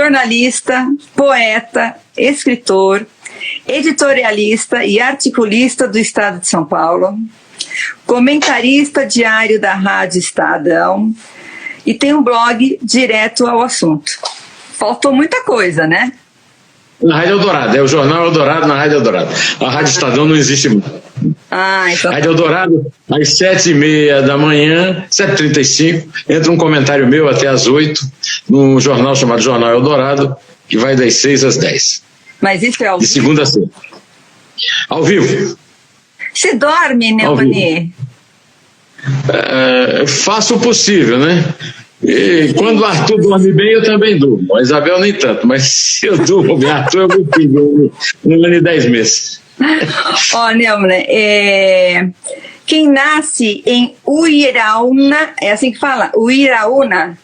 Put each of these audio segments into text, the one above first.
jornalista, poeta, escritor, editorialista e articulista do Estado de São Paulo, comentarista diário da Rádio Estadão e tem um blog direto ao assunto. Faltou muita coisa, né? Na Rádio Eldorado, é o Jornal Eldorado na Rádio Eldorado. A Rádio Estadão não existe muito. Então... Rádio Eldorado, às 7h30 da manhã, 7h35, entra um comentário meu até às 8h, num jornal chamado Jornal Eldorado, que vai das 6 às 10. Mas isso é ao vivo? De segunda a sexta. Ao vivo. Você dorme, Neumani? Faço o possível, né? E quando o Arthur dorme bem, eu também durmo. A Isabel nem tanto, mas se eu durmo bem, Arthur, eu vou pedir 1 ano e 10 meses. Neumani, quem nasce em Uiraúna, é assim que fala? Uiraúna,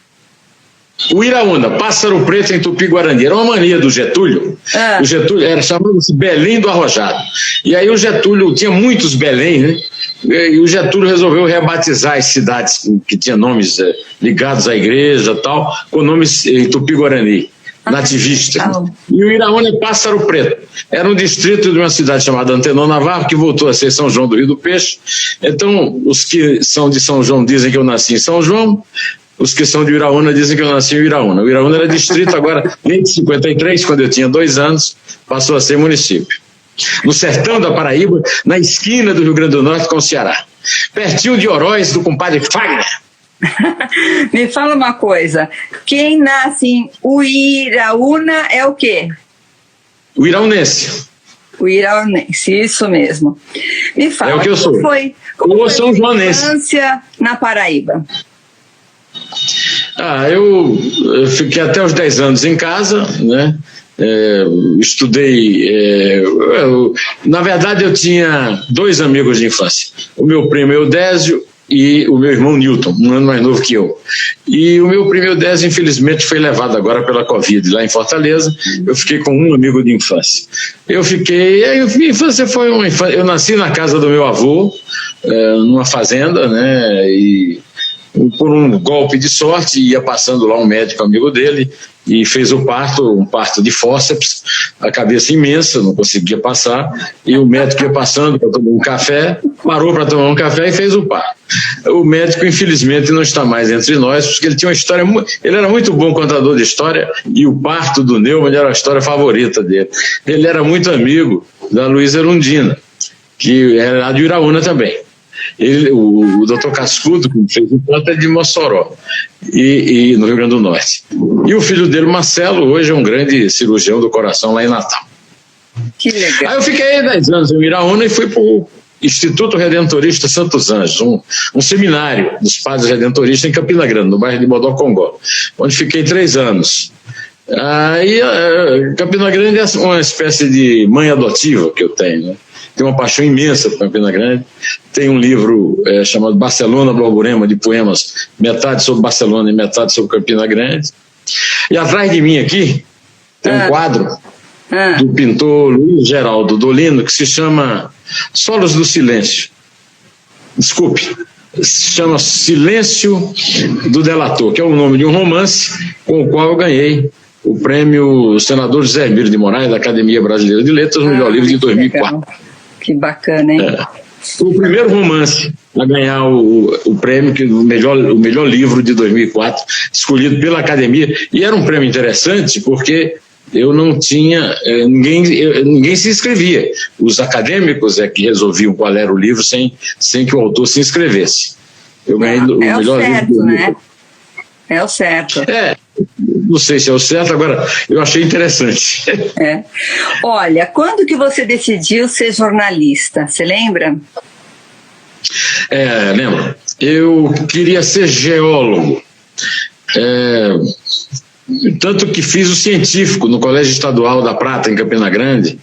Pássaro Preto em Tupi-Guarani. Era uma mania do Getúlio. O Getúlio era chamado-se Belém do Arrojado. E aí o Getúlio tinha muitos Belém, né? E o Getúlio resolveu rebatizar as cidades que tinham nomes ligados à igreja e tal, com nomes em Tupi-Guarani, nativista. E o Iraúna é Pássaro Preto. Era um distrito de uma cidade chamada Antenor Navarro, que voltou a ser São João do Rio do Peixe. Então, os que são de São João dizem que eu nasci em São João. Os que são de Uiraúna dizem que eu nasci em Uiraúna. O Uiraúna era distrito, agora, desde 53, quando eu tinha 2 anos, passou a ser município. No sertão da Paraíba, na esquina do Rio Grande do Norte com o Ceará. Pertinho de Oroz, do compadre Fagner. Me fala uma coisa, quem nasce em Uiraúna é o quê? O iraunense. O iraunense, isso mesmo. Me fala, é o que eu sou. Como foi a infância na Paraíba? Eu fiquei até os 10 anos em casa, né? Estudei. Na verdade, eu tinha 2 amigos de infância. O meu primo Eudésio e o meu irmão Newton, 1 ano mais novo que eu. E o meu primo Eudésio, infelizmente, foi levado agora pela Covid lá em Fortaleza. Eu fiquei com um amigo de infância. Minha infância foi uma infância. Eu nasci na casa do meu avô, numa fazenda, né? E por um golpe de sorte, ia passando lá um médico amigo dele e fez um parto de fórceps, a cabeça imensa, não conseguia passar, e o médico ia passando para tomar um café, parou para tomar um café e fez o parto. O médico, infelizmente, não está mais entre nós, porque ele tinha uma história, ele era muito bom contador de história, e o parto do Neumann era a história favorita dele. Ele era muito amigo da Luísa Erundina, que era lá de Uiraúna também. O doutor Cascudo, que fez o parto, é de Mossoró, e no Rio Grande do Norte. E o filho dele, Marcelo, hoje é um grande cirurgião do coração lá em Natal. Que legal. Aí eu fiquei 10 anos em Uiraúna e fui para o Instituto Redentorista Santos Anjos, um seminário dos padres redentoristas em Campina Grande, no bairro de Bodocongó, onde fiquei 3 anos. Aí Campina Grande é uma espécie de mãe adotiva que eu tenho, né? Tenho uma paixão imensa por Campina Grande. Tem um livro chamado Barcelona Borborema, de poemas, metade sobre Barcelona e metade sobre Campina Grande. E atrás de mim aqui tem um quadro do pintor Luiz Geraldo Dolino, que se chama Solos do Silêncio. Desculpe, se chama Silêncio do Delator, que é o nome de um romance com o qual eu ganhei o prêmio Senador José Hermílio de Moraes, da Academia Brasileira de Letras, o melhor livro de 2004. Que bacana, hein? Foi o primeiro romance a ganhar o prêmio, o melhor livro de 2004, escolhido pela Academia. E era um prêmio interessante porque eu não tinha, ninguém se inscrevia. Os acadêmicos é que resolviam qual era o livro sem que o autor se inscrevesse. Eu ganhei o melhor livro. Né? É o certo. Não sei se é o certo, agora eu achei interessante. Olha, quando que você decidiu ser jornalista? Você lembra? Lembro. Eu queria ser geólogo. Tanto que fiz o científico no Colégio Estadual da Prata, em Campina Grande,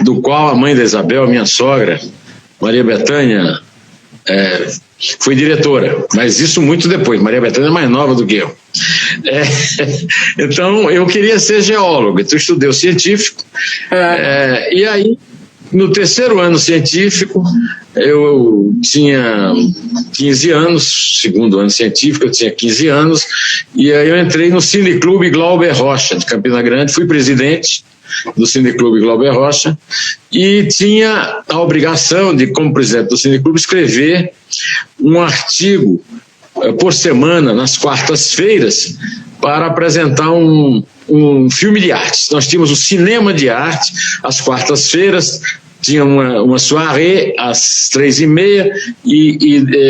do qual a mãe da Isabel, minha sogra, Maria Bethânia, foi diretora, mas isso muito depois. Maria Bethânia é mais nova do que eu. Então eu queria ser geólogo, então estudei o científico, e aí no terceiro ano científico, eu tinha 15 anos, segundo ano científico, eu tinha 15 anos, e aí eu entrei no Cineclube Glauber Rocha, de Campina Grande, fui presidente do Cineclube Glauber Rocha, e tinha a obrigação de, como presidente do Cineclube, escrever um artigo por semana, nas quartas-feiras, para apresentar um filme de arte. Nós tínhamos o cinema de arte, às quartas-feiras, tinha uma soirée às 3h30,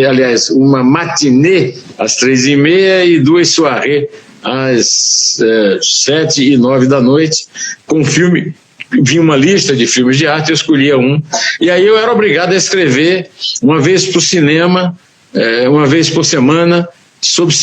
aliás, uma matinê às 3h30 e 2 soirées às 7 e 9 da noite, com filme. Vinha uma lista de filmes de arte, eu escolhia um, e aí eu era obrigado a escrever uma vez por cinema, uma vez por semana, sobre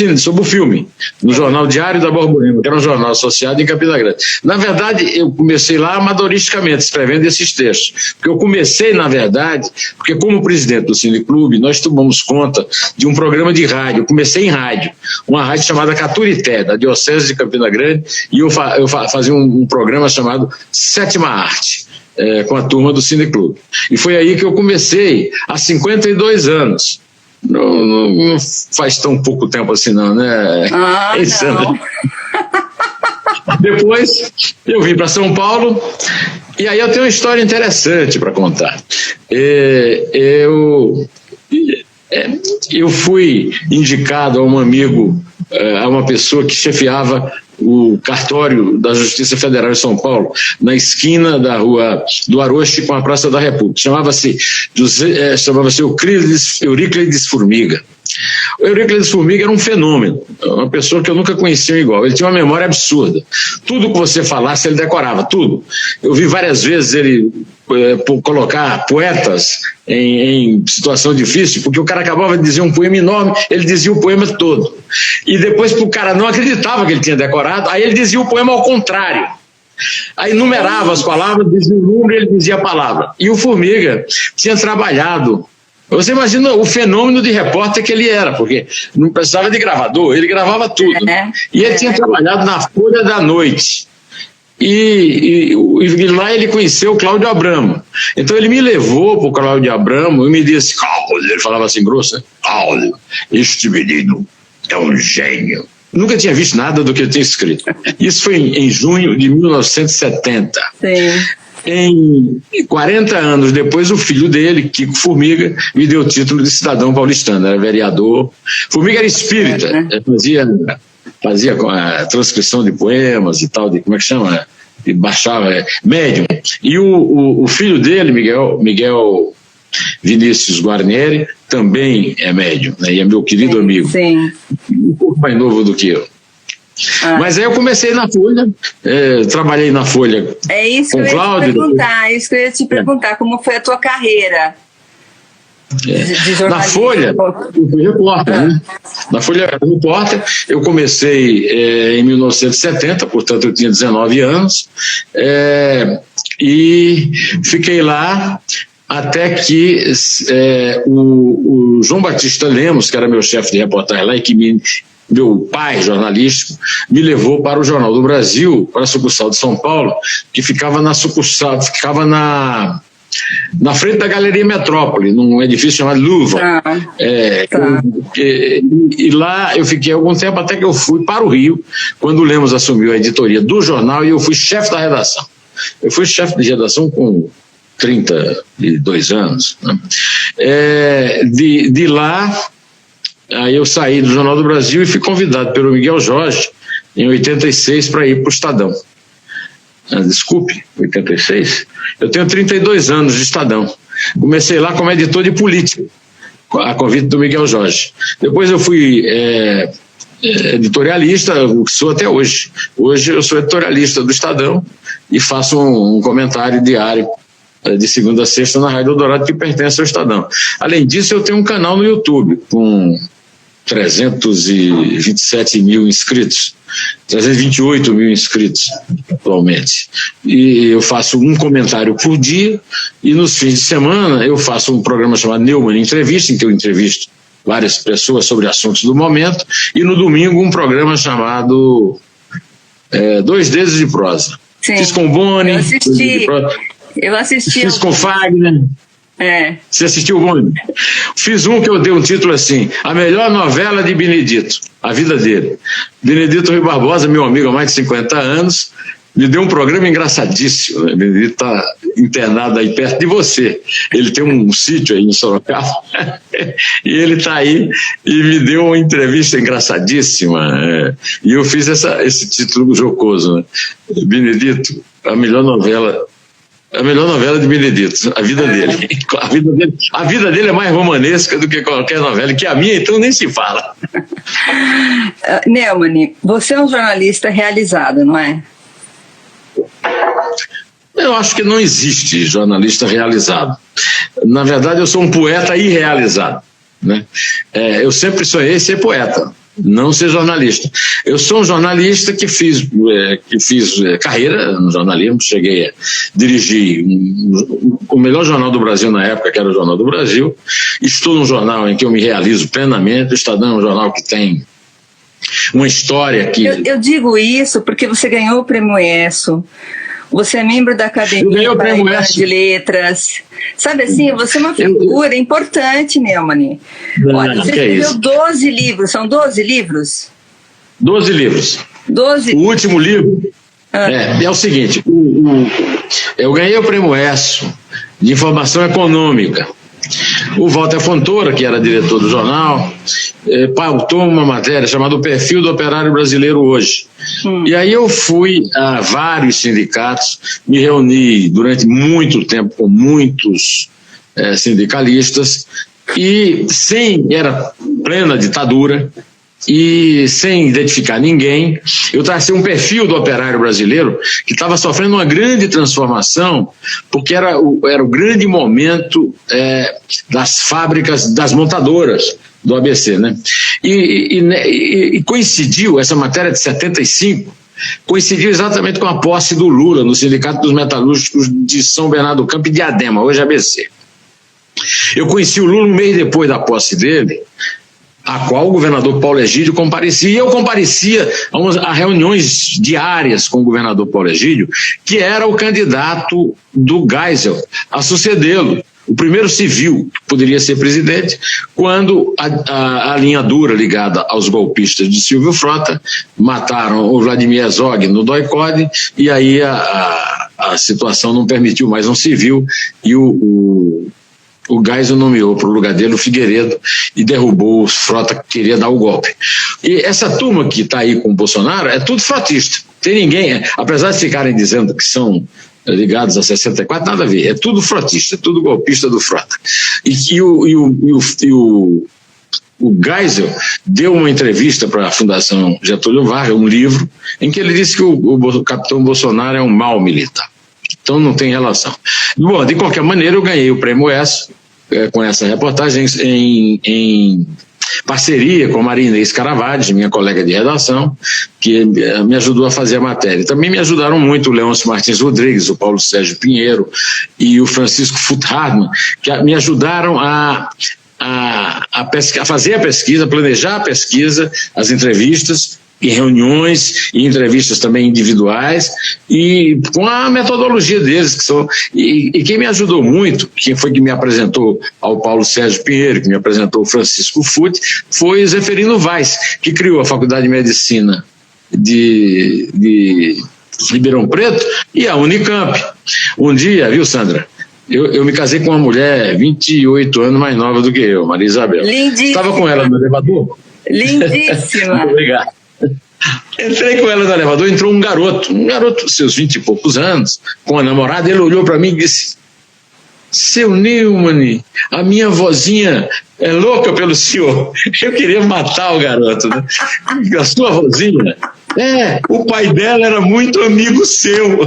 o filme, no Jornal Diário da Borborema, que era um jornal associado em Campina Grande. Na verdade, eu comecei lá amadoristicamente, escrevendo esses textos, porque eu comecei, na verdade, porque como presidente do Cineclube, nós tomamos conta de um programa de rádio. Eu comecei em rádio, uma rádio chamada Caturité, da Diocese de Campina Grande, e eu fazia um programa chamado Sétima Arte, com a turma do Cineclube. E foi aí que eu comecei, há 52 anos. Não faz tão pouco tempo assim, não, né? Não. Depois eu vim para São Paulo, e aí eu tenho uma história interessante para contar. Eu fui indicado a um amigo, a uma pessoa que chefiava o cartório da Justiça Federal de São Paulo, na esquina da Rua do Aroche com a Praça da República. Chamava-se Euríclides Formiga. O Euríclides Formiga era um fenômeno, uma pessoa que eu nunca conhecia igual. Ele tinha uma memória absurda. Tudo que você falasse, ele decorava, tudo. Eu vi várias vezes ele colocar poetas em situação difícil, porque o cara acabava de dizer um poema enorme, ele dizia o poema todo. E depois o cara não acreditava que ele tinha decorado, aí ele dizia o poema ao contrário. Aí numerava as palavras, dizia o número e ele dizia a palavra. E o Formiga tinha trabalhado. Você imagina o fenômeno de repórter que ele era, porque não precisava de gravador, ele gravava tudo. E ele tinha trabalhado na Folha da Noite. E lá ele conheceu o Cláudio Abramo. Então ele me levou para o Cláudio Abramo e me disse: Cláudio, ele falava assim grosso, né? Cláudio, este menino é um gênio. Nunca tinha visto nada do que ele tinha escrito. Isso foi em junho de 1970. Sim. Em 40 anos depois, o filho dele, Kiko Formiga, me deu o título de cidadão paulistano, era vereador. Formiga era espírita, fazia a transcrição de poemas e tal, como é que chama? E baixava, médium. E o filho dele, Miguel Vinícius Guarnieri, também é médium, né? E é meu querido amigo. Sim. Um pouco mais novo do que eu. Mas aí eu comecei na Folha, trabalhei na Folha. É isso que eu ia te perguntar, como foi a tua carreira de jornalista? Na Folha, eu fui repórter, né? Na Folha eu era repórter, eu comecei em 1970, portanto eu tinha 19 anos, e fiquei lá até que o João Batista Lemos, que era meu chefe de reportagem lá, e que meu pai jornalístico, me levou para o Jornal do Brasil, para a sucursal de São Paulo, que ficava na frente da Galeria Metrópole, num edifício chamado Luva. E lá eu fiquei algum tempo, até que eu fui para o Rio, quando o Lemos assumiu a editoria do jornal, e eu fui chefe da redação. Eu fui chefe de redação com 32 anos. Né? De lá, aí eu saí do Jornal do Brasil e fui convidado pelo Miguel Jorge, em 86, para ir para o Estadão. Desculpe, 86? Eu tenho 32 anos de Estadão. Comecei lá como editor de política, a convite do Miguel Jorge. Depois eu fui editorialista, o que sou até hoje. Hoje eu sou editorialista do Estadão e faço um comentário diário de segunda a sexta na Rádio Eldorado, que pertence ao Estadão. Além disso, eu tenho um canal no YouTube com 327 mil inscritos, 328 mil inscritos atualmente. E eu faço um comentário por dia, e nos fins de semana eu faço um programa chamado Neumann Entrevista, em que eu entrevisto várias pessoas sobre assuntos do momento, e no domingo um programa chamado Dois Dedos de Prosa. Sim, Fiz com o Boni. Eu assisti. Eu assisti. Fiz com Fagner. Você assistiu o Bonde? Fiz um que eu dei um título assim: a melhor novela de Benedito, a vida dele. Benedito Rui Barbosa, meu amigo há mais de 50 anos, me deu um programa engraçadíssimo, né? Benedito está internado aí perto de você. Ele tem um sítio aí em Sorocaba e ele está aí e me deu uma entrevista engraçadíssima. E eu fiz esse título jocoso, né? Benedito, a melhor novela de Benedito, a vida dele. A vida dele é mais romanesca do que qualquer novela, que a minha então nem se fala. Neumann, você é um jornalista realizado, não é? Eu acho que não existe jornalista realizado. Na verdade, eu sou um poeta irrealizado, né? Eu sempre sonhei ser poeta, não ser jornalista. Eu sou um jornalista que fiz carreira no jornalismo, cheguei a dirigir o melhor jornal do Brasil na época, que era o Jornal do Brasil. Estou num jornal em que eu me realizo plenamente. O Estadão é um jornal que tem uma história que... Eu digo isso porque você ganhou o Prêmio ESSO, você é membro da Academia de Letras. Sabe assim, você é uma figura importante, Neumann. Olha, você escreveu 12 livros, são 12 livros? 12 livros. 12. O último livro é o seguinte, eu ganhei o Prêmio ESSO de Informação Econômica. O Walter Fontoura, que era diretor do jornal, pautou uma matéria chamada O Perfil do Operário Brasileiro Hoje. E aí eu fui a vários sindicatos, me reuni durante muito tempo com muitos sindicalistas, e era plena ditadura, e sem identificar ninguém, eu tracei um perfil do operário brasileiro que estava sofrendo uma grande transformação, porque era o grande momento das fábricas, das montadoras do ABC, né? E coincidiu, essa matéria de 75, coincidiu exatamente com a posse do Lula no Sindicato dos Metalúrgicos de São Bernardo do Campo e Diadema, hoje ABC. Eu conheci o Lula um mês depois da posse dele, a qual o governador Paulo Egídio comparecia, e eu comparecia a reuniões diárias com o governador Paulo Egídio, que era o candidato do Geisel a sucedê-lo, o primeiro civil que poderia ser presidente, quando a linha dura ligada aos golpistas de Silvio Frota mataram o Vladimir Herzog no DOI-CODE, e aí a situação não permitiu mais um civil, e o Geisel nomeou para o lugar dele o Figueiredo e derrubou o Frota, que queria dar o golpe. E essa turma que está aí com o Bolsonaro é tudo frotista. Tem ninguém, apesar de ficarem dizendo que são ligados a 64, nada a ver. É tudo frotista, é tudo golpista do Frota. E o Geisel deu uma entrevista para a Fundação Getúlio Vargas, um livro, em que ele disse que o capitão Bolsonaro é um mau militar. Então não tem relação. Bom, de qualquer maneira, eu ganhei o Prêmio ESSO com essa reportagem em parceria com a Maria Inês Caravaggi, minha colega de redação, que me ajudou a fazer a matéria. Também me ajudaram muito o Leôncio Martins Rodrigues, o Paulo Sérgio Pinheiro e o Francisco Futharman, que me ajudaram a fazer a pesquisa, a planejar a pesquisa, as entrevistas, em reuniões e entrevistas também individuais, e com a metodologia deles, que são, e quem me ajudou muito, quem foi que me apresentou ao Paulo Sérgio Pinheiro, que me apresentou o Francisco Fute, foi Zeferino Vaz, que criou a Faculdade de Medicina de Ribeirão Preto e a Unicamp. Um dia, viu, Sandra, eu me casei com uma mulher 28 anos mais nova do que eu, Maria Isabel. Lindíssima. Estava com ela no elevador. Lindíssima. Obrigado. Entrei com ela no elevador, entrou um garoto, seus 20 e poucos anos, com a namorada. Ele olhou para mim e disse: seu Neumann, a minha vozinha é louca pelo senhor. Eu queria matar o garoto, né? A sua vozinha? O pai dela era muito amigo seu.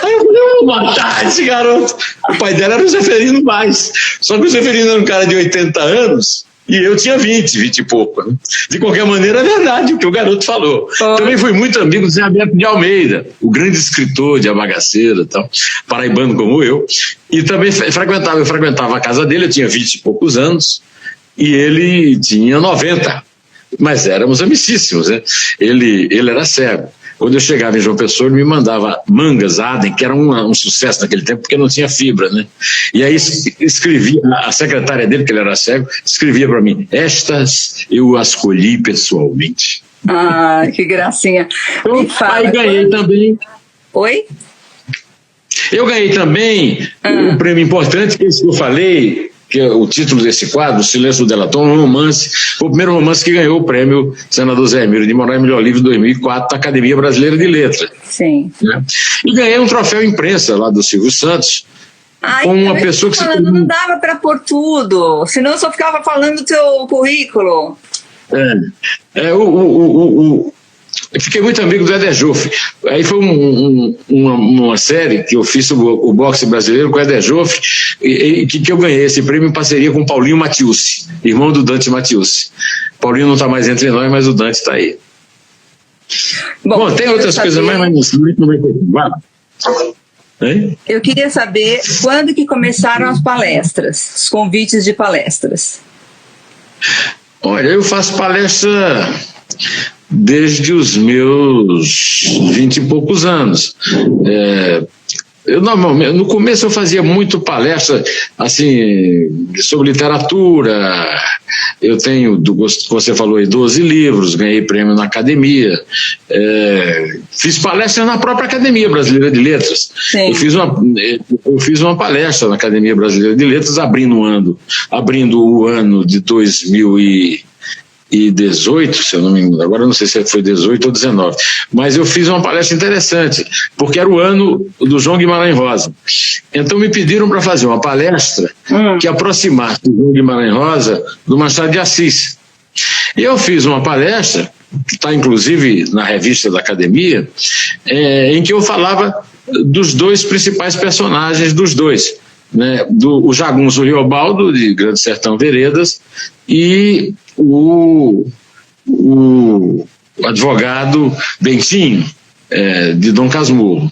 Aí eu falei: eu vou matar esse garoto. O pai dela era o Zeferino Vaz, só que o Zeferino era um cara de 80 anos e eu tinha 20 e pouco, né? De qualquer maneira, é verdade o que o garoto falou. Também fui muito amigo do Zé Alberto de Almeida, o grande escritor de A Bagaceira e tal, paraibano como eu, e também eu frequentava a casa dele. Eu tinha 20 e poucos anos e ele tinha 90, mas éramos amicíssimos, né? Ele era cego. quando eu chegava em João Pessoa, ele me mandava mangas Aden, que era um sucesso naquele tempo, porque não tinha fibra, né? E aí escrevia, a secretária dele, que ele era cego, escrevia para mim: estas eu as colhi pessoalmente. Ah, que gracinha. Então, aí ganhei também. Oi? Eu ganhei também um prêmio importante, que é esse que eu falei, que é o título desse quadro, O Silêncio do Delator, um romance. Foi o primeiro romance que ganhou o prêmio Senador Zé Hermílio de Moraes Melhor Livro 2004 da Academia Brasileira de Letras. Sim. Né? E ganhei um troféu imprensa lá do Silvio Santos, com uma pessoa que falando, não dava para pôr tudo, senão eu só ficava falando do teu currículo. Eu fiquei muito amigo do Éder Joffre. Aí foi uma série que eu fiz sobre o boxe brasileiro com o Éder Joffre, que eu ganhei esse prêmio em parceria com o Paulinho Matiusi, irmão do Dante Matiusi. Paulinho não está mais entre nós, mas o Dante está aí. Bom, tem outras coisas mais, mas não vai ter. Eu queria saber quando que começaram as palestras, os convites de palestras. Olha, eu faço palestra desde os meus 20 e poucos anos. Eu normalmente, no começo eu fazia muito palestra assim, sobre literatura. Eu tenho, você falou aí, 12 livros, ganhei prêmio na academia. Fiz palestra na própria Academia Brasileira de Letras. Eu fiz uma palestra na Academia Brasileira de Letras abrindo o ano de 2018, se eu não me engano, agora eu não sei se foi 18 ou 19, mas eu fiz uma palestra interessante, porque era o ano do João Guimarães Rosa. Então me pediram para fazer uma palestra que aproximasse o João Guimarães Rosa do Machado de Assis. E eu fiz uma palestra, que está inclusive na revista da Academia, em que eu falava dos dois principais personagens dos dois, né, o Jagunço Riobaldo, de Grande Sertão Veredas, e o advogado Bentinho, de Dom Casmurro.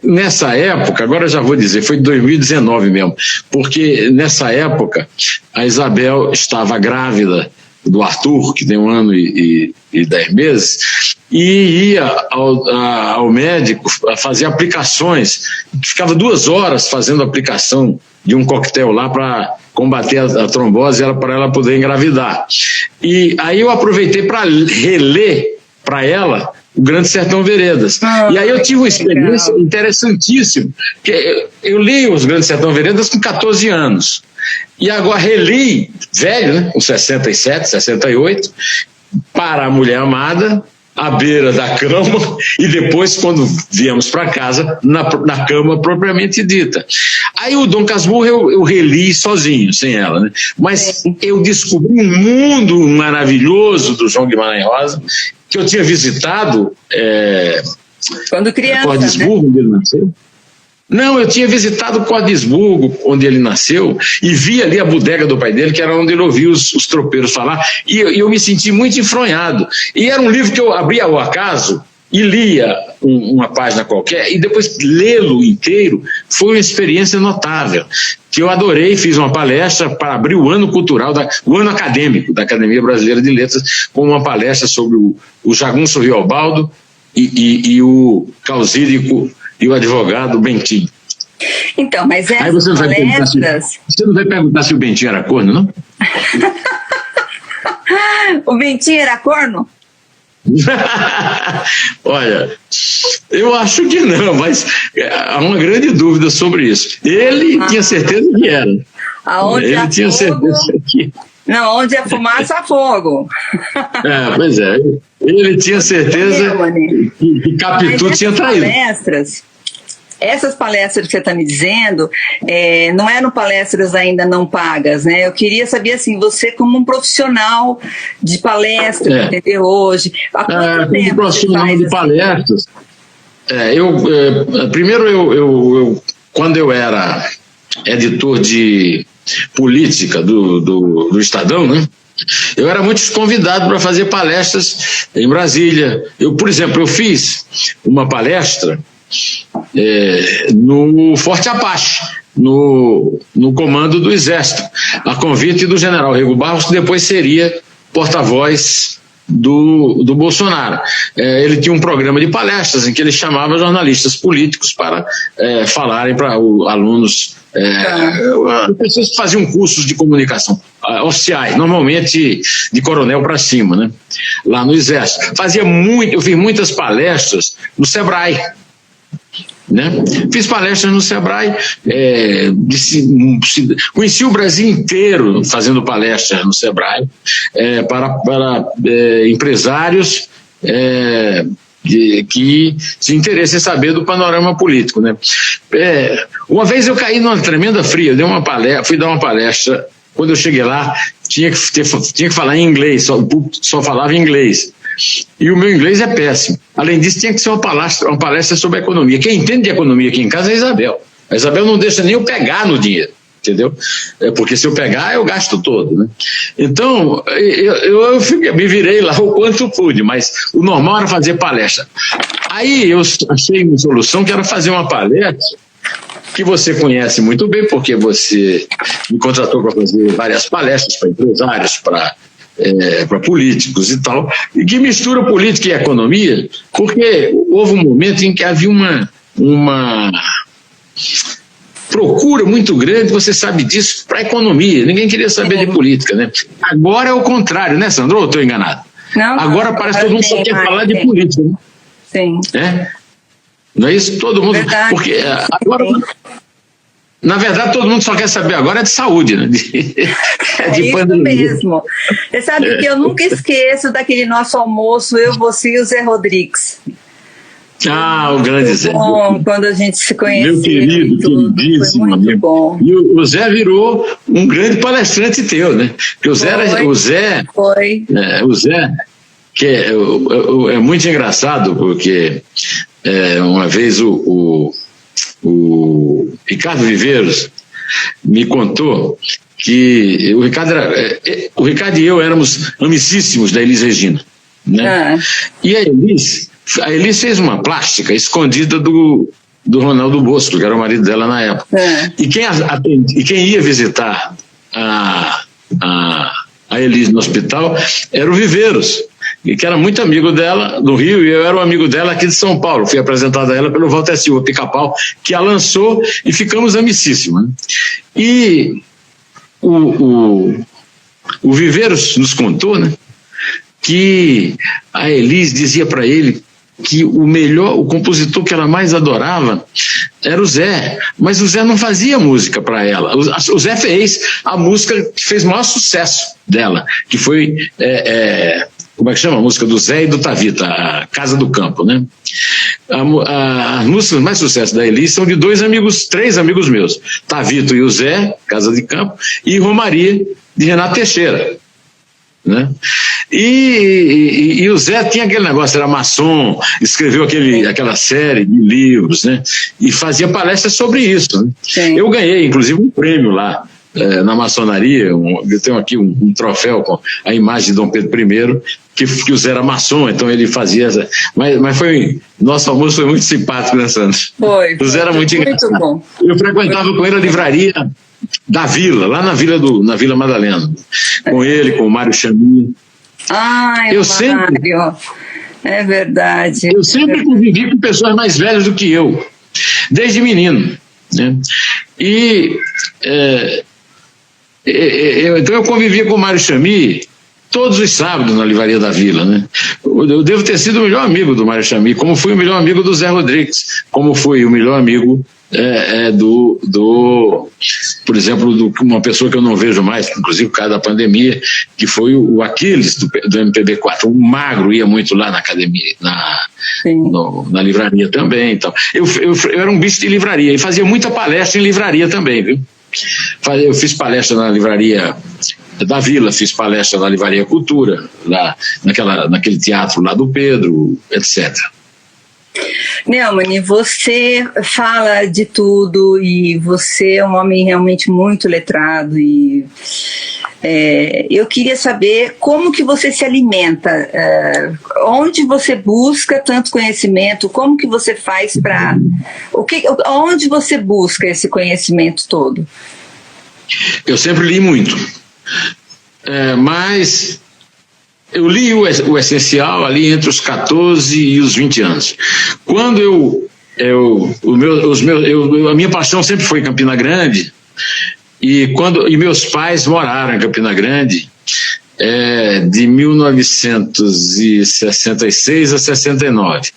Nessa época, agora já vou dizer, foi 2019 mesmo, porque nessa época a Isabel estava grávida do Arthur, que tem 1 ano e 10 meses, e ia ao médico fazer aplicações, ficava 2 horas fazendo aplicação de um coquetel lá para combater a trombose para ela poder engravidar. E aí eu aproveitei para reler para ela o Grande Sertão Veredas. E aí eu tive uma experiência interessantíssima, que eu li os Grande Sertão Veredas com 14 anos. E agora reli, velho, né, com 67, 68, para a Mulher Amada, à beira da cama, e depois, quando viemos para casa, na cama propriamente dita. Aí o Dom Casmurro eu reli sozinho, sem ela, né? Mas eu descobri um mundo maravilhoso do João Guimarães Rosa, que eu tinha visitado quando criança, Cordisburgo, onde ele nasceu. Não, eu tinha visitado Cordisburgo, onde ele nasceu, e vi ali a bodega do pai dele, que era onde ele ouvia os tropeiros falar, e eu me senti muito enfronhado. E era um livro que eu abria ao acaso e lia uma página qualquer, e depois lê-lo inteiro foi uma experiência notável, que eu adorei. Fiz uma palestra para abrir o ano cultural, o ano acadêmico da Academia Brasileira de Letras, com uma palestra sobre o Jagunço Riobaldo e o Causílico e o advogado Bentinho. Então, mas essas você palestras... Você não vai perguntar se o Bentinho era corno, não? O Bentinho era corno? Olha, eu acho que não, mas há uma grande dúvida sobre isso. Ele tinha certeza que era. Ele tinha certeza que... Não, onde é fumaça, há fogo. Pois é. Ele tinha certeza que Capitu tinha traído. Essas palestras que você está me dizendo, não eram palestras ainda não pagas, né? Eu queria saber, assim, você como um profissional de palestra, entendeu? Hoje, há quanto tempo como profissional de palestras, primeiro, quando eu era editor de política do Estadão, né? Eu era muito convidado para fazer palestras em Brasília. Por exemplo, eu fiz uma palestra no Forte Apache, no comando do Exército, a convite do general Rego Barros, que depois seria porta-voz do Bolsonaro. Ele tinha um programa de palestras em que ele chamava jornalistas políticos para falarem para alunos, pessoas que faziam cursos de comunicação oficiais, normalmente de coronel para cima, né? Lá no Exército. Eu fiz muitas palestras no Sebrae. Né? Fiz palestras no Sebrae, conheci o Brasil inteiro fazendo palestras no Sebrae para empresários que se interessam em saber do panorama político. Né? Uma vez eu caí numa tremenda fria, fui dar uma palestra, quando eu cheguei lá tinha que falar em inglês, o público só falava em inglês. E o meu inglês é péssimo. Além disso, tinha que ser uma palestra sobre economia. Quem entende de economia aqui em casa é a Isabel. A Isabel não deixa nem eu pegar no dinheiro, entendeu? Porque se eu pegar, eu gasto todo, né? Então, eu me virei lá o quanto pude, mas o normal era fazer palestra. Aí eu achei uma solução que era fazer uma palestra que você conhece muito bem, porque você me contratou para fazer várias palestras para empresários, para políticos e tal, e que mistura política e economia, porque houve um momento em que havia uma procura muito grande, você sabe disso, para a economia. Ninguém queria saber de política, né? Agora é o contrário, né, Sandro? Ou estou enganado? Não, agora parece que todo mundo só quer falar de política, né? Sim. Não é isso? Todo mundo... Verdade. Porque agora... Na verdade, todo mundo só quer saber agora de saúde, né? De isso pandemia. Mesmo. Você sabe que eu nunca esqueço daquele nosso almoço, eu, você e o Zé Rodrigues. O grande Zé. Bom, quando a gente se conheceu. Meu querido, queridíssimo foi muito amigo. Bom. E o Zé virou um grande palestrante teu, né? Porque o Zé, que é muito engraçado, porque uma vez o Ricardo Viveiros me contou que o Ricardo e eu éramos amicíssimos da Elis Regina, né? E a Elis fez uma plástica escondida do Ronaldo Bosco, que era o marido dela na época. E quem ia visitar a Elis no hospital era o Viveiros, que era muito amigo dela do Rio, e eu era um amigo dela aqui de São Paulo. Fui apresentado a ela pelo Walter Silva Pica-Pau, que a lançou, e ficamos amicíssimos, né? E o Viveiros nos contou, né, que a Elis dizia para ele que o compositor que ela mais adorava era o Zé, mas o Zé não fazia música para ela. O Zé fez a música que fez o maior sucesso dela, que foi como é que chama? A música do Zé e do Tavita, a Casa do Campo, né? As músicas mais sucesso da Elis são de três amigos meus, Tavito e o Zé, Casa de Campo, e Romaria, de Renato Teixeira, né? E o Zé tinha aquele negócio, era maçom, escreveu aquela série de livros, né? E fazia palestras sobre isso, né? Eu ganhei, inclusive, um prêmio lá na maçonaria. Eu tenho aqui um troféu com a imagem de Dom Pedro I, que o Zé era maçom, então ele fazia mas nosso almoço foi muito simpático, né, Sandra? O Zé era muito engraçado. Bom. Eu frequentava com ele a livraria da Vila, lá na Vila Madalena, com ele, com o Mário Chami. Mário, é verdade. Eu sempre convivi com pessoas mais velhas do que eu, desde menino, né? Então eu convivia com o Mário Chami todos os sábados na livraria da Vila, né? Eu devo ter sido o melhor amigo do Mário Chami, como fui o melhor amigo do Zé Rodrigues, como fui o melhor amigo por exemplo, de uma pessoa que eu não vejo mais, inclusive por causa da pandemia, que foi o Aquiles do MPB4. O Magro ia muito lá na academia, na livraria também. Então. Eu era um bicho de livraria e fazia muita palestra em livraria também, viu? Eu fiz palestra na livraria da Vila, fiz palestra na Livraria Cultura, lá naquele teatro lá do Pedro, etc. Neumann, você fala de tudo e você é um homem realmente muito letrado e eu queria saber como que você se alimenta, onde você busca tanto conhecimento, como que você faz para... Onde você busca esse conhecimento todo? Eu sempre li muito, mas eu li o essencial ali entre os 14 e os 20 anos. Quando a minha paixão sempre foi Campina Grande, e meus pais moraram em Campina Grande de 1966 a 69.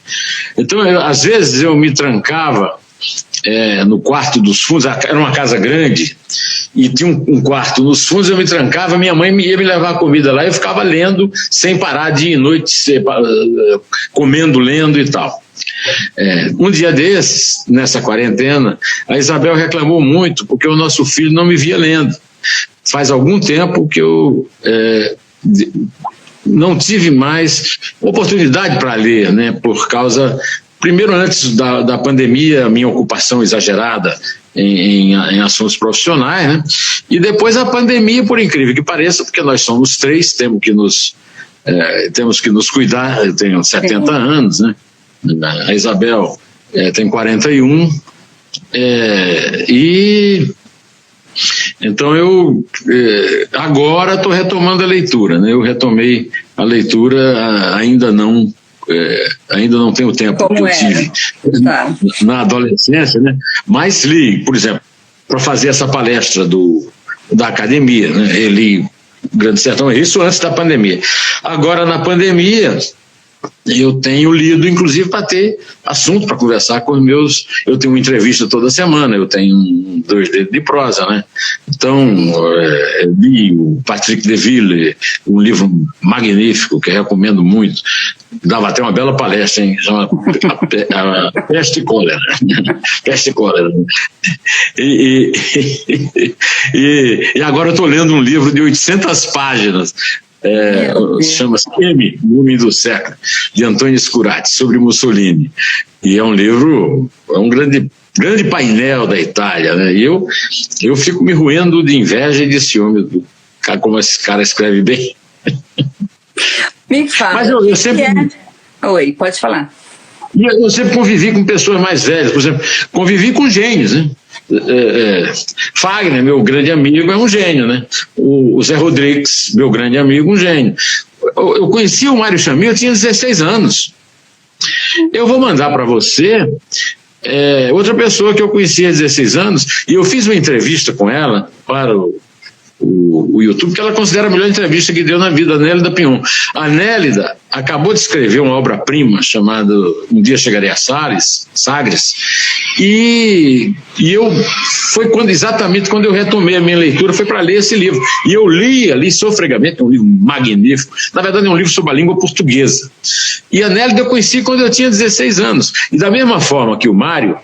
Então, às vezes eu me trancava no quarto dos fundos, era uma casa grande, e tinha um quarto nos fundos, eu me trancava, minha mãe ia me levar comida lá, eu ficava lendo sem parar dia e noite, comendo, lendo e tal. Um dia desses, nessa quarentena, a Isabel reclamou muito porque o nosso filho não me via lendo. Faz algum tempo que eu não tive mais oportunidade para ler, né? Por causa, primeiro, antes da pandemia, a minha ocupação exagerada em assuntos profissionais, né? E depois a pandemia, por incrível que pareça, porque nós somos 3, temos que nos cuidar. Eu tenho 70 anos, né? A Isabel tem 41, e então eu agora estou retomando a leitura, né? Eu retomei a leitura, ainda não tenho o tempo que eu tive na adolescência, né? Mas li, por exemplo, para fazer essa palestra da academia, né? Eu li Grande Sertão, isso antes da pandemia. Agora, na pandemia, eu tenho lido, inclusive, para ter assunto para conversar com os meus. Eu tenho uma entrevista toda semana, eu tenho 2 dedos de prosa, né? Então, li o Patrick Deville, um livro magnífico que eu recomendo muito. Dava até uma bela palestra, hein? Chama a Peste e Cólera. Peste e Cólera. E agora eu estou lendo um livro de 800 páginas. Chama-se M, o Homem do Século, de Antonio Scurati, sobre Mussolini. E é um livro, um grande painel da Itália, né? E eu fico me roendo de inveja de ciúme, como esse cara escreve bem. Me fala. Mas eu sempre... Oi, pode falar. Eu sempre convivi com pessoas mais velhas, por exemplo, convivi com gênios, né? Fagner, meu grande amigo, é um gênio, né? O Zé Rodrigues, meu grande amigo, um gênio. Eu conheci o Mário Chamie, eu tinha 16 anos. Eu vou mandar para você outra pessoa que eu conheci há 16 anos, e eu fiz uma entrevista com ela para o YouTube, que ela considera a melhor entrevista que deu na vida, a Nélida Pinhon. A Nélida acabou de escrever uma obra-prima chamada Um Dia Chegarei a Sagres, e foi exatamente quando eu retomei a minha leitura, foi para ler esse livro. E eu li sofregamente, é um livro magnífico, na verdade é um livro sobre a língua portuguesa. E a Nélida eu conheci quando eu tinha 16 anos. E da mesma forma que o Mário,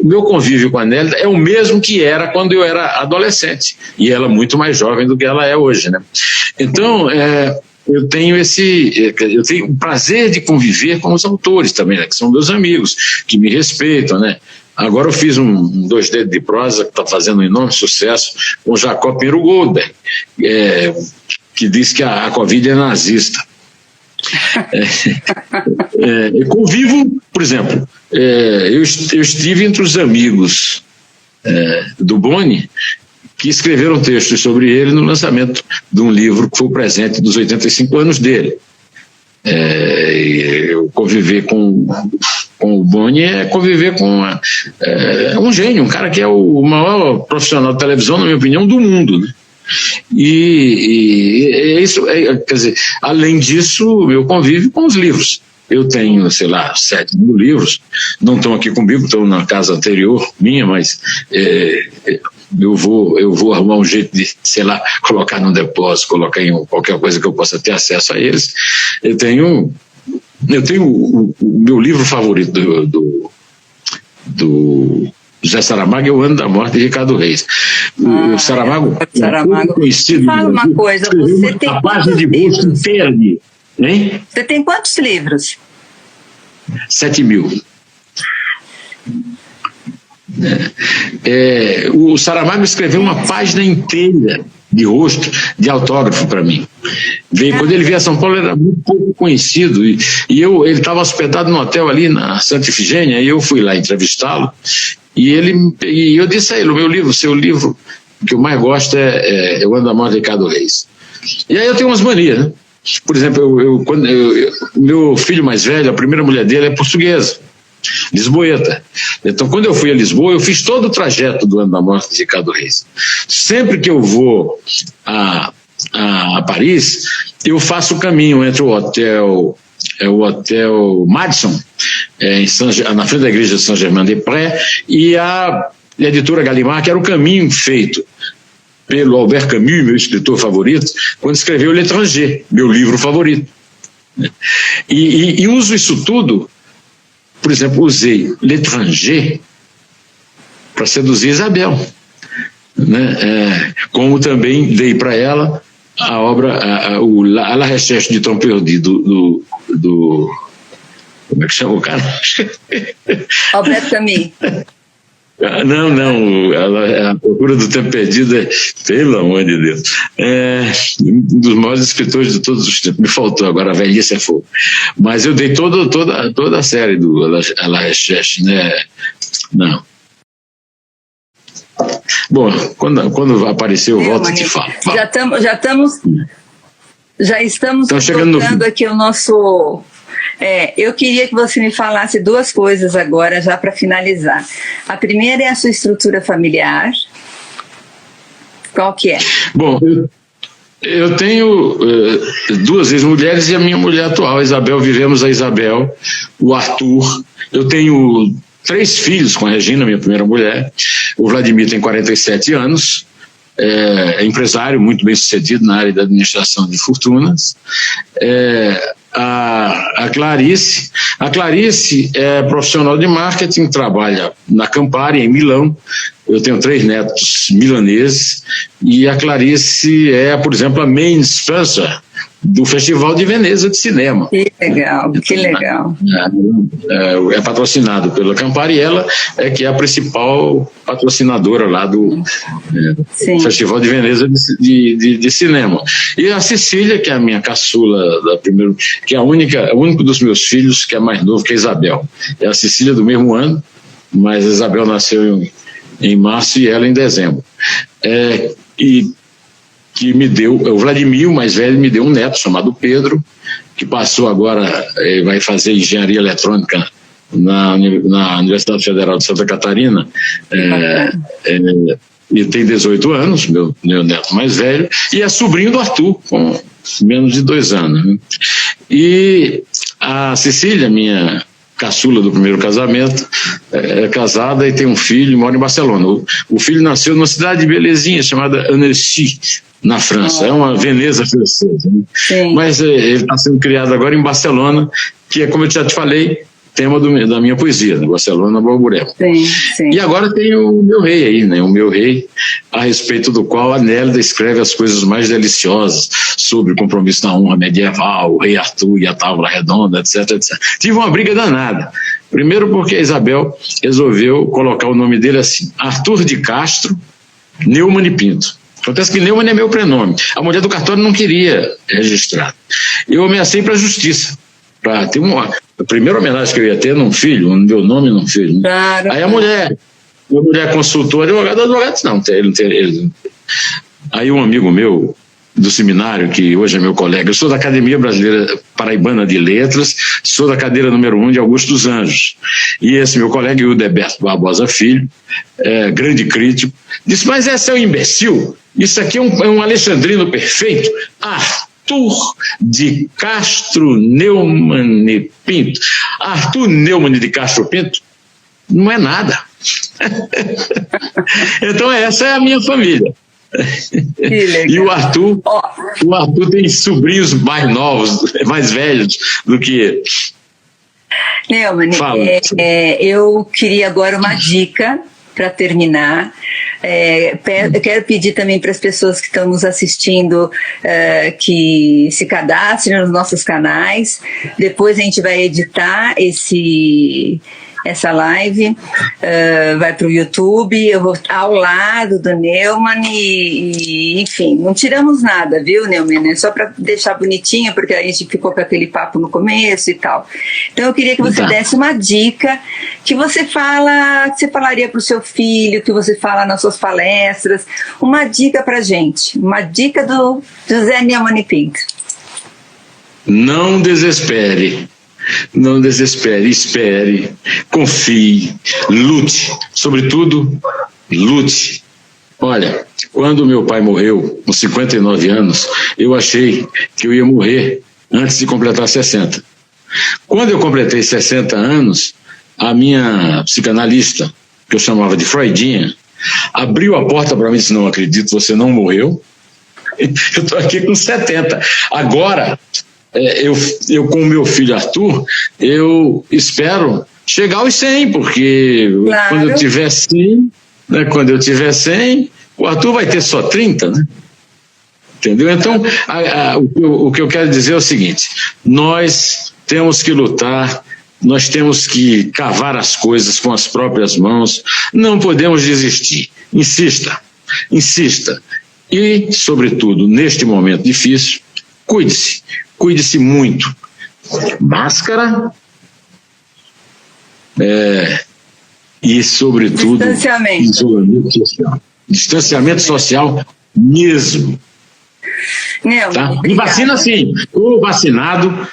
o meu convívio com a Nélida é o mesmo que era quando eu era adolescente, e ela muito mais jovem do que ela é hoje, né? Então, eu tenho o prazer de conviver com os autores também, né, que são meus amigos, que me respeitam, né? Agora eu fiz um 2 dedos de prosa que está fazendo um enorme sucesso com o Jacob Pinheiro Goldberg, que diz que a Covid é nazista. Eu convivo, por exemplo, eu estive entre os amigos do Boni, que escreveram textos sobre ele no lançamento de um livro que foi o presente dos 85 anos dele. Eu conviver com o Boni é conviver com um gênio, um cara que é o maior profissional de televisão, na minha opinião, do mundo, né? E isso, quer dizer, além disso, eu convivo com os livros. Eu tenho, sei lá, 7.000 livros, não estão aqui comigo, estão na casa anterior minha, mas eu vou arrumar um jeito de, sei lá, colocar num depósito, colocar em qualquer coisa que eu possa ter acesso a eles. Eu tenho o meu livro favorito do José Saramago é O Ano da Morte de Ricardo Reis. O Saramago é conhecido. Fala uma coisa, você tem quantos livros? Inteira ali, hein? Você tem quantos livros? 7.000. O Saramago escreveu uma página inteira de rosto, de autógrafo para mim. Quando ele veio a São Paulo, ele era muito pouco conhecido, e ele estava hospedado no hotel ali na Santa Ifigênia, e eu fui lá entrevistá-lo, e eu disse a ele: o seu livro que eu mais gosto é O Ano da Morte de Ricardo Reis. E aí eu tenho umas manias, né? Por exemplo, meu filho mais velho, a primeira mulher dele é portuguesa, lisboeta. Então, quando eu fui a Lisboa, eu fiz todo o trajeto do Ano da Morte de Ricardo Reis. Sempre que eu vou a Paris, eu faço o caminho entre o hotel Madison, na frente da igreja de Saint-Germain-des-Prés, e a editora Gallimard, que era o caminho feito pelo Albert Camus, meu escritor favorito, quando escreveu L'Étranger, meu livro favorito. E uso isso tudo. Por exemplo, usei L'Étranger para seduzir Isabel, né? Como também dei para ela a obra A la Recherche du Temps Perdu, do como é que chama o cara? Albert Camus. Não, a Procura do Tempo Perdido pelo amor de Deus, um dos maiores escritores de todos os tempos. Me faltou agora, a velhice é fogo. Mas eu dei toda a série do A la Recherche, né? Não. Bom, quando aparecer eu volto e te falo. Já estamos colocando aqui o nosso... eu queria que você me falasse duas coisas agora, já para finalizar. A primeira é a sua estrutura familiar. Qual que é? Bom, eu tenho duas ex-mulheres e a minha mulher atual, a Isabel. Vivemos a Isabel, o Arthur. Eu tenho 3 filhos com a Regina, minha primeira mulher. O Vladimir tem 47 anos. É empresário muito bem sucedido na área da administração de fortunas. A Clarice é profissional de marketing, trabalha na Campari, em Milão. Eu tenho 3 netos milaneses, e a Clarice é, por exemplo, a main sponsor do Festival de Veneza de Cinema. Que legal, que legal. É patrocinado pela Campari, e ela é que é a principal patrocinadora lá do Festival de Veneza de Cinema. E a Cecília, que é a minha caçula, que é o único dos meus filhos que é mais novo que a Isabel. É a Cecília do mesmo ano, mas a Isabel nasceu em março e ela em dezembro. Que me deu, o Vladimir, o mais velho, me deu um neto chamado Pedro, que passou agora, vai fazer engenharia eletrônica na Universidade Federal de Santa Catarina, e tem 18 anos, meu neto mais velho, e é sobrinho do Arthur, com menos de 2 anos. Né? E a Cecília, minha caçula do primeiro casamento, é casada e tem um filho e mora em Barcelona. O filho nasceu numa cidade belezinha chamada Annecy, na França. É uma Veneza francesa. Né? Mas ele está sendo criado agora em Barcelona, que é, como eu já te falei, tema da minha poesia, né? Barcelona, Borborema. E agora tem o meu rei aí, né? O meu rei, a respeito do qual a Nélida escreve as coisas mais deliciosas sobre o compromisso na honra medieval, o rei Arthur e a tábua redonda, etc, etc. Tive uma briga danada. Primeiro porque a Isabel resolveu colocar o nome dele assim, Arthur de Castro Neumann e Pinto. Acontece que Neumann é meu prenome. A mulher do cartório não queria registrar. Eu ameacei para a justiça, para ter a primeira homenagem que eu ia ter num filho, meu nome num filho. Claro. Aí a mulher consultou o advogado disse, não, ele. Aí um amigo meu do seminário, que hoje é meu colega, eu sou da Academia Brasileira Paraibana de Letras, sou da cadeira número 1 de Augusto dos Anjos. E esse meu colega, Hildeberto Barbosa Filho, grande crítico, disse, mas esse é um imbecil, isso aqui é um alexandrino perfeito. Arthur de Castro Neumann e Pinto. Arthur Neumann de Castro Pinto não é nada. Então essa é a minha família. E o Arthur tem sobrinhos mais novos, mais velhos do que ele. Neumann, eu queria agora uma dica para terminar. Eu quero pedir também para as pessoas que estão nos assistindo que se cadastrem nos nossos canais. Depois a gente vai editar essa live, vai para o YouTube, eu vou ao lado do Neumann e enfim, não tiramos nada, viu, Neumann? É só para deixar bonitinho, porque a gente ficou com aquele papo no começo e tal. Então eu queria que você desse uma dica que você falaria para o seu filho, que você fala nas suas palestras, uma dica para gente, uma dica do José Neumann e Pinto. Não desespere. Não desespere, espere, confie, lute. Sobretudo, lute. Olha, quando meu pai morreu, com 59 anos, eu achei que eu ia morrer antes de completar 60. Quando eu completei 60 anos, a minha psicanalista, que eu chamava de Freudinha, abriu a porta para mim e disse: não acredito, você não morreu. Eu estou aqui com 70. Agora, eu com o meu filho Arthur, eu espero chegar aos 100, porque claro, quando eu tiver 100, né, quando eu tiver 100, o Arthur vai ter só 30, né? Entendeu? Então, o que eu quero dizer é o seguinte: nós temos que lutar, nós temos que cavar as coisas com as próprias mãos, não podemos desistir. Insista, insista. E, sobretudo, neste momento difícil, cuide-se, cuide-se muito. Máscara e, sobretudo, isolamento social. Distanciamento social mesmo. Não, tá? E vacina sim, estou vacinado,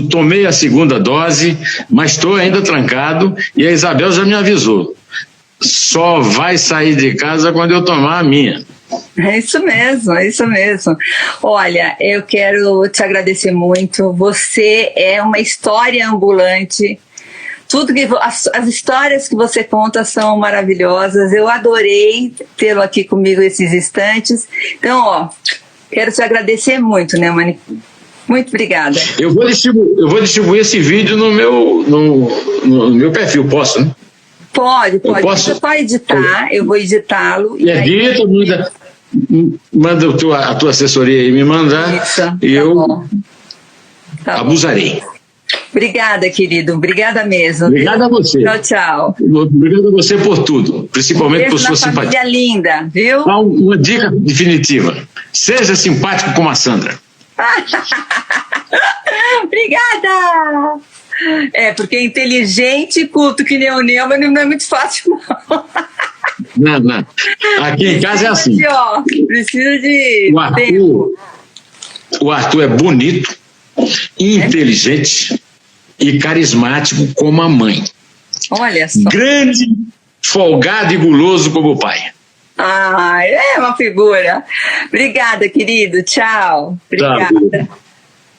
tomei a segunda dose, mas estou ainda trancado e a Isabel já me avisou. Só vai sair de casa quando eu tomar a minha. É isso mesmo, é isso mesmo. Olha, eu quero te agradecer muito. Você é uma história ambulante. Tudo que as histórias que você conta são maravilhosas. Eu adorei tê-lo aqui comigo esses instantes. Então, ó, quero te agradecer muito, né, Mani? Muito obrigada. Eu vou distribuir esse vídeo no meu perfil, posso, né? Pode. Você pode editar, eu vou editá-lo. Edita, manda a tua assessoria aí me mandar. Isso, e eu abusarei. Obrigada, querido. Obrigada mesmo. Obrigado a você. Tchau. Obrigado a você por tudo, principalmente por sua simpatia. Família linda, viu? Uma dica definitiva: seja simpático como a Sandra. Obrigada! Porque inteligente e culto que nem o Neumann não é muito fácil, não. Não. Aqui em casa é assim. Precisa de o Arthur é bonito, inteligente e carismático como a mãe. Olha só. Grande, folgado e guloso como o pai. É uma figura. Obrigada, querido. Tchau. Obrigada. Tá.